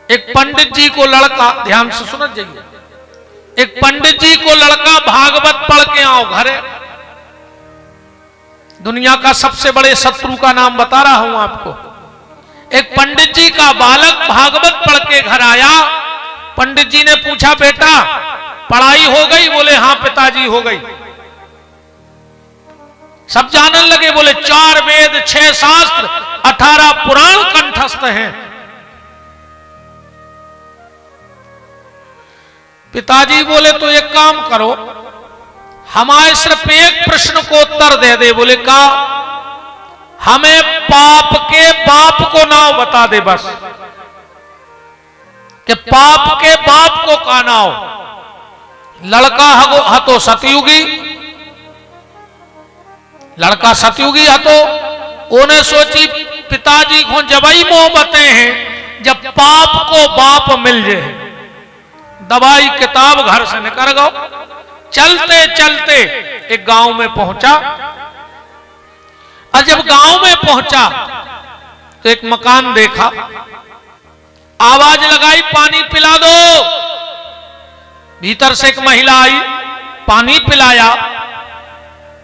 एक पंडित जी को लड़का, ध्यान से सुन जाइए, एक पंडित जी को लड़का भागवत पढ़ के आओ घरे। दुनिया का सबसे बड़े शत्रु का नाम बता रहा हूं आपको। एक पंडित जी का बालक भागवत पढ़ के घर आया। पंडित जी ने पूछा, बेटा पढ़ाई हो गई? बोले हां पिताजी हो गई। सब जानने लगे। बोले 4 वेद 6 शास्त्र 18 पुराण कंठस्थ हैं। पिताजी बोले तो एक काम करो, हमारे सिर्फ एक प्रश्न को उत्तर दे दे। बोले का? हमें पाप के बाप को नाम बता दे बस, कि पाप के बाप को का नाम। लड़का हतो सतयुगी, लड़का सतयुगी हतो। उन्हें सोची पिताजी को जबई मोहब्बतें हैं जब पाप को बाप मिल जाए। दवाई किताब घर से निकल गो। चलते चलते एक गांव में पहुंचा। और जब गांव में पहुंचा तो एक मकान देखा। आवाज लगाई, पानी पिला दो। भीतर से एक महिला आई, पानी पिलाया।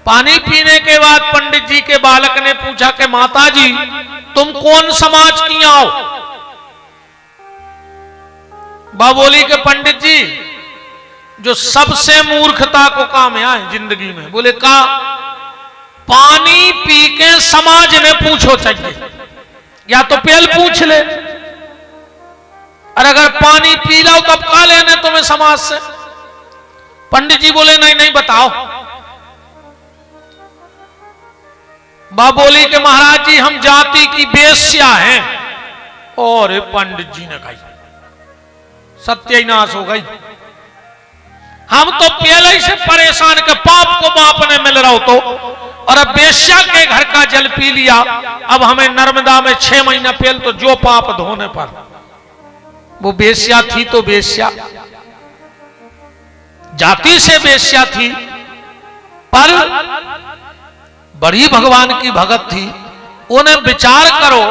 पानी पीने के बाद पंडित जी के बालक ने पूछा कि माता जी तुम कौन समाज की आओ? बा बोली कि पंडित जी जो सबसे मूर्खता को काम है जिंदगी में। बोले का? पानी पी के समाज ने पूछो चाहिए, या तो पहल पूछ ले, और अगर पानी पी लो तब का लेने तुम्हें समाज से। पंडित जी बोले नहीं नहीं बताओ। बा बोली कि महाराज जी हम जाति की बेश्या हैं। और पंडित जी ने कही सत्यानाश हो गई। हम तो पहले ही से परेशान के पाप को बाप ने मिल रहा हो तो, और अब बेश्या के घर का जल पी लिया। अब हमें नर्मदा में 6 महीना पहले तो जो पाप धोने पर। वो बेश्या थी तो बेश्या, जाति से बेश्या थी, पर बड़ी भगवान की भगत थी। उन्हें विचार करो,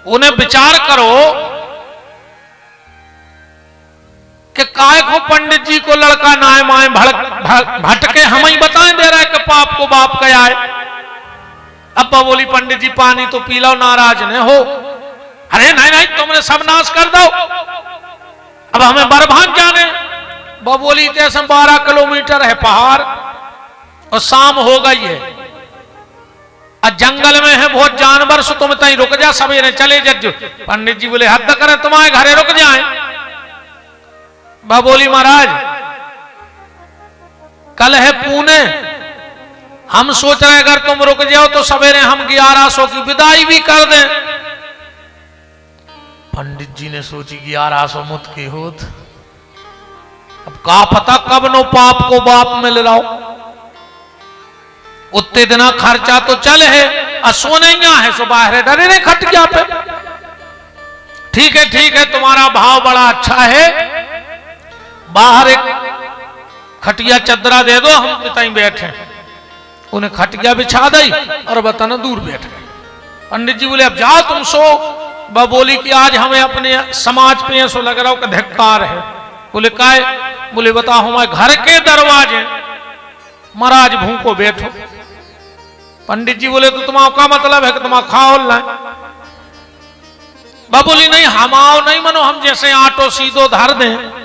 उन्हें विचार करो कि काय को पंडित जी को लड़का नाय माए भटके हम ही बताएं दे रहा है कि पाप को बाप कया है। अब्बा बोली पंडित जी पानी तो पी लो, नाराज न हो। अरे नहीं नहीं तुमने सब नाश कर दो, अब हमें बरभान जाने। बोली जैसे 12 किलोमीटर है पहाड़ और शाम हो गई है, और जंगल में है बहुत जानवर, सो तुम तई रुक जा, सवेरे चले जज्जो। पंडित जी बोले हद करें, तुम्हारे घरे रुक जाए। बोली महाराज कल है पुणे, हम सोच रहे अगर तुम रुक जाओ तो सवेरे हम 1100 की विदाई भी कर दें। पंडित जी ने सोची 1100 मुत की होत, अब का पता कब नो पाप को बाप मिल रहा हो। उतने दिन खर्चा तो चल है, सोने है सो बाहर डरे ने खटिया पे। ठीक है तुम्हारा भाव बड़ा अच्छा है, बाहर एक खटिया चदरा दे दो, हम पिताई बैठे। उन्हें खटिया बिछा दी और बताना दूर बैठ गए। पंडित जी बोले अब जाओ तुम सो। बोली कि आज हमें अपने समाज पे ऐसा लग रहा हो कि धिक्कार है। बोले काय? बोले बताओ हमारे घर के दरवाजे महाराज भूखो बैठो। पंडित जी बोले तो तुम्हारा क्या मतलब है कि तुम्हारा खाओ लाए? बोली नहीं हम आओ नहीं मनो, हम जैसे आटो सीधो धर दें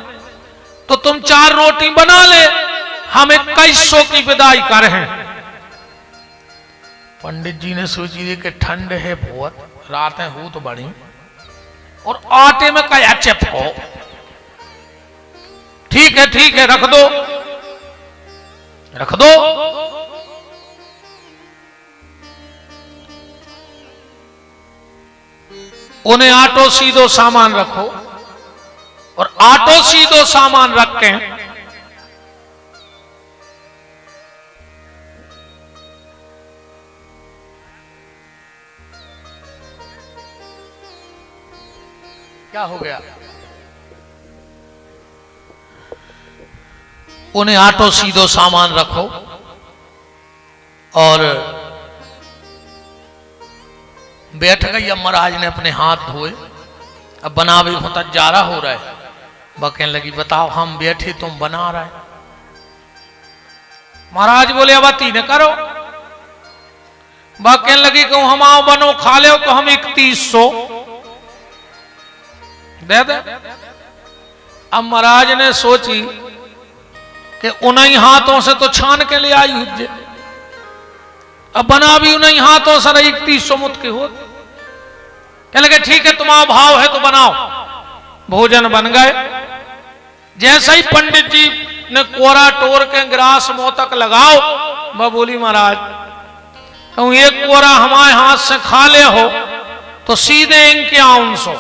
तो तुम 4 रोटी बना ले, हम 2100 की विदाई कर हैं। पंडित जी ने सोची कि ठंड है बहुत, रात है हो तो बड़ी, और आटे में क्या चिप हो। ठीक है रख दो। उन्हें आटो सीधो सामान रखो, और आटो सीधो सामान रख के क्या हो गया? उन्हें आटो सीधो सामान रखो और बैठ गई। अब महाराज ने अपने हाथ धोए अब बना भी होता जारा हो रहा है। वह कहने लगी बताओ हम बैठे तुम बना रहे। महाराज बोले अब अति न करो। वह कहने लगी कि हम आओ बनो खा ले तो हम 3100 दे दे। अब महाराज ने सोची कि उन्हीं हाथों से तो छान के ले आई हुज्जे, अब बना भी उन्हीं हाथों से 3100 मुत के हो। कहने लगे ठीक है तुम्हारा भाव है तो बनाओ। भोजन बन गए। जैसे ही पंडित जी ने कोरा टोर के ग्रास मुंह तक लगाओ, वह बोली महाराज कहूं एक कोरा हमारे हाथ से खा ले हो तो सीधे इनके 5100।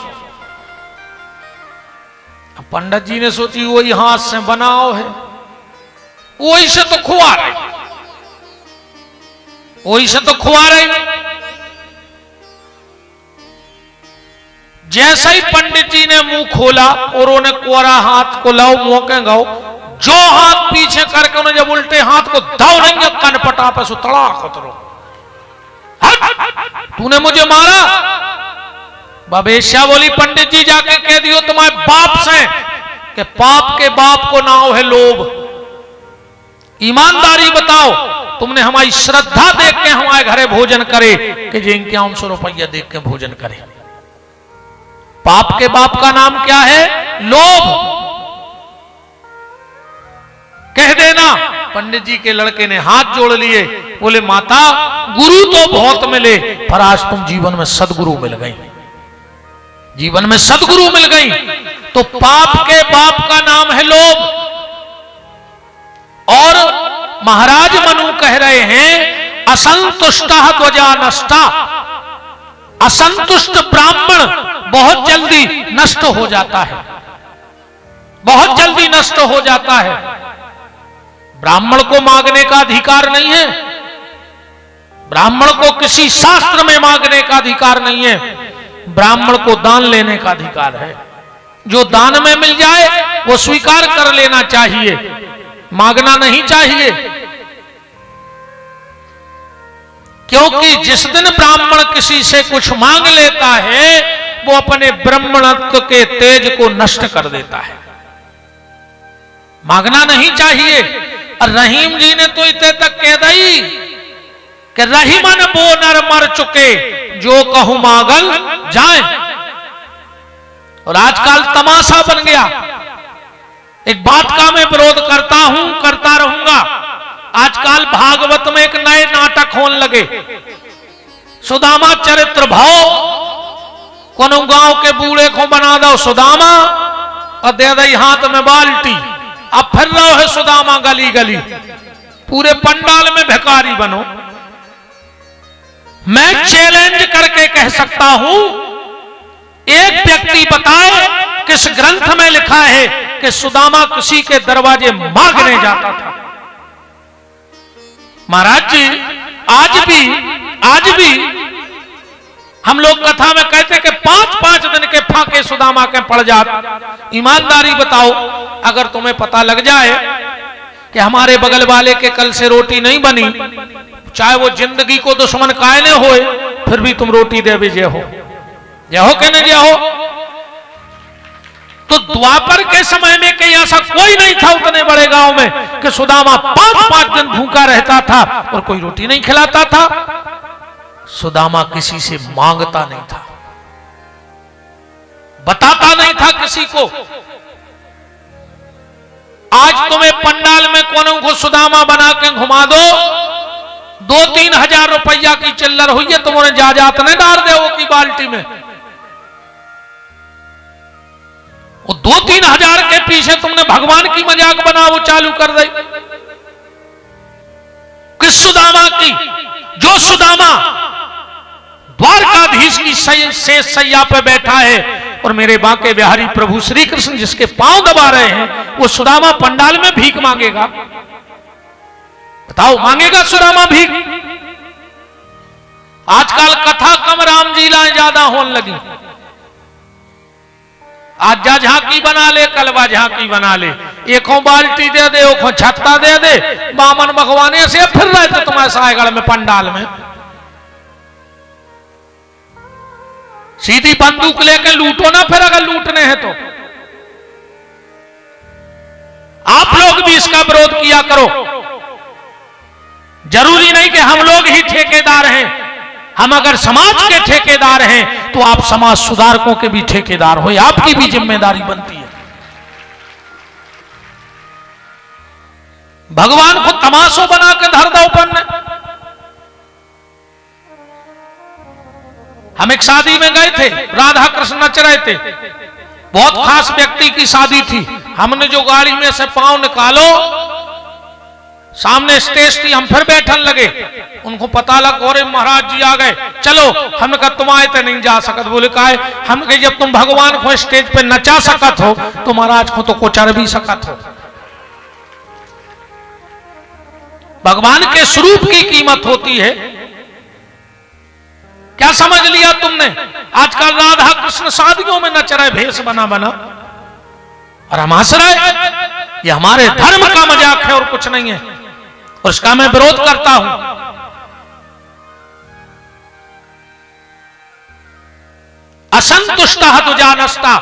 पंडित जी ने सोची वही हाथ से बनाओ है, वही से तो खुआ रही, वही से तो खुआ रही। जैसा ही पंडित जी ने मुंह खोला और उन्हें कोरा हाथ को लाओ मुंह के गाओ, जो हाथ पीछे करके उन्हें जब उल्टे हाथ को दौड़ेंगे कनपटा पे सुतड़ा खतरो, तूने मुझे मारा। बबेशा बोली पंडित जी जाके कह दियो तुम्हारे बाप से कि पाप के बाप को नाव है लोभ। ईमानदारी बताओ तुमने हमारी श्रद्धा देख के हमारे घरे भोजन करे कि जिनके 5100 रुपया देख के भोजन करे। पाप के बाप का नाम क्या है? लोभ। कह देना। पंडित जी के लड़के ने हाथ जोड़ लिए, बोले माता गुरु तो बहुत मिले पर आज तुम जीवन में सदगुरु मिल गई, जीवन में सदगुरु मिल गई। तो पाप के बाप का नाम है लोभ। और महाराज मनु कह रहे हैं असंतुष्टा ध्वजा नष्टा। असंतुष्ट ब्राह्मण बहुत जल्दी नष्ट हो जाता है, बहुत जल्दी नष्ट हो जाता है। ब्राह्मण को मांगने का अधिकार नहीं है, ब्राह्मण को किसी शास्त्र में मांगने का अधिकार नहीं है, ब्राह्मण को दान लेने का अधिकार है। जो दान में मिल जाए वो स्वीकार कर लेना चाहिए, मांगना नहीं चाहिए। क्योंकि जिस दिन ब्राह्मण किसी से कुछ मांग लेता है वो अपने ब्राह्मणत्व के तेज को नष्ट कर देता है। मांगना नहीं चाहिए। और रहीम जी ने तो इतने तक कह दी कि रहीमन बो नर मर चुके जो कहूं मांगल जाए। और आजकल तमाशा बन गया। एक बात का मैं विरोध करता हूं, करता रहूंगा। आजकल भागवत में एक नए नाटक होने लगे, सुदामा चरित्र भाव। कोनो गांव के बूढ़े को बना दो सुदामा और दे दई हाथ में बाल्टी, अब फिर रहो है सुदामा गली गली, पूरे पंडाल में भिखारी बनो। मैं चैलेंज करके कह सकता हूं, एक व्यक्ति बताए किस ग्रंथ में लिखा है कि सुदामा किसी के दरवाजे मांगने जाता था। महाराज जी आज भी हम लोग कथा में कहते कि 5-5 दिन के फाके सुदामा के पड़ जाते। ईमानदारी बताओ, अगर तुम्हें पता लग जाए कि हमारे बगल वाले के कल से रोटी नहीं बनी, चाहे वो जिंदगी को दुश्मन कायने होए, फिर भी तुम रोटी दे भी जय हो कि नहीं जय हो। तो द्वापर के समय में कहीं ऐसा कोई नहीं था उतने बड़े गांव में कि सुदामा 5-5 दिन भूखा रहता था और कोई रोटी नहीं खिलाता था। सुदामा किसी से मांगता नहीं था, बताता नहीं था किसी को। आज तुम्हें पंडाल में कोनों को सुदामा बना के घुमा दो, 2-3 हजार रुपया की चिल्लर हुई है, तुम उन्हें जाजात नहीं डाल दे वो की बाल्टी में। वो 2-3 हजार के पीछे तुमने भगवान की मजाक बना वो चालू कर दी। किस सुदामा की? जो सुदामा द्वारकाधीश की शेष सैया पे बैठा है और मेरे बांके बिहारी प्रभु श्री कृष्ण जिसके पांव दबा रहे हैं, वो सुदामा पंडाल में भीख मांगेगा? बताओ, मांगेगा सुदामा भीख? आजकल कथा कम राम लीलाएं ज्यादा होने लगी। आज जा झांकी बना ले, कलवा झांकी बना ले, एको बाल्टी दे दे, एको छत्ता दे दे, बामन भगवाने से फिर रहे थे तुम्हारे सायगढ़ में पंडाल में। सीधी बंदूक लेके लूटो ना, फिर अगर लूटने हैं तो आप लोग भी इसका विरोध किया करो। जरूरी नहीं कि हम लोग ही ठेकेदार हैं, हम अगर समाज के ठेकेदार हैं तो आप समाज सुधारकों के भी ठेकेदार हो, आपकी भी जिम्मेदारी बनती है। भगवान को तमाशो बना के धर दो ऊपर ने। हम एक शादी में गए थे, राधा कृष्ण नच रहे थे, बहुत खास व्यक्ति की शादी थी। हमने जो गाड़ी में से पांव निकालो, सामने स्टेज थी, हम फिर बैठन लगे। उनको पता लगा अरे महाराज जी आ गए, चलो। हमने कहा तुम आए तो नहीं जा सकत। बोले का है? हम कहे जब तुम भगवान को स्टेज पे नचा सकत हो तो महाराज को तो कुचर भी सकत हो। भगवान के स्वरूप की कीमत होती है। क्या समझ लिया तुमने? आजकल राधा कृष्ण शादियों में नच रहे भेष बना बना, और हम हंस रहे। ये हमारे धर्म का मजाक है और कुछ नहीं है, और इसका मैं विरोध करता हूं। असंतुष्ट दुजानस्ता,